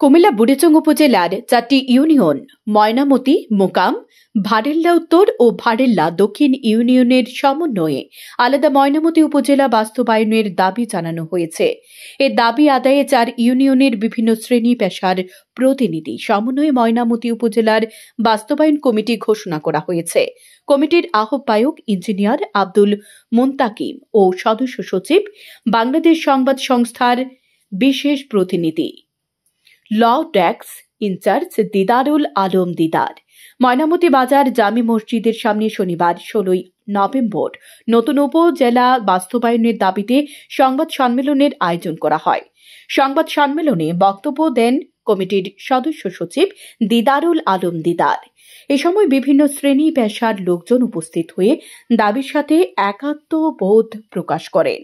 কুমিল্লা বুড়িচং উপজেলার 4টি ইউনিয়ন ময়নামতি, মোকাম, ভাড়েল্লা উত্তর ও ভাড়েল্লা দক্ষিণ ইউনিয়নের সমন্বয়ে আলাদা ময়নামতি উপজেলা বাস্তবায়নের দাবি জানানো হয়েছে। এ দাবি আদায়ে 4 ইউনিয়নের বিভিন্ন শ্রেণী পেশার প্রতিনিধি সমন্বয়ে ময়নামতি উপজেলার বাস্তবায়ন কমিটি ঘোষণা করা হয়েছে। কমিটির আহ্বায়ক ইঞ্জিনিয়ার আব্দুল মুন্তাকিম ও সদস্য সচিব বাংলাদেশ সংবাদ সংস্থার বিশেষ প্রতিনিধি ল ডেস্ক ইনচার্জ দিদারুল আলম দিদার। ময়নামতি বাজার জামি মসজিদের সামনে শনিবার 16 নভেম্বর নতুন উপজেলা বাস্তবায়নের দাবিতে সংবাদ সম্মেলনের আয়োজন করা হয়। সংবাদ সম্মেলনে বক্তব্য দেন কমিটির সদস্য সচিব দিদারুল আলম দিদার। এ সময় বিভিন্ন শ্রেণী পেশার লোকজন উপস্থিত হয়ে দাবির সাথে একাত্মবোধ প্রকাশ করেন।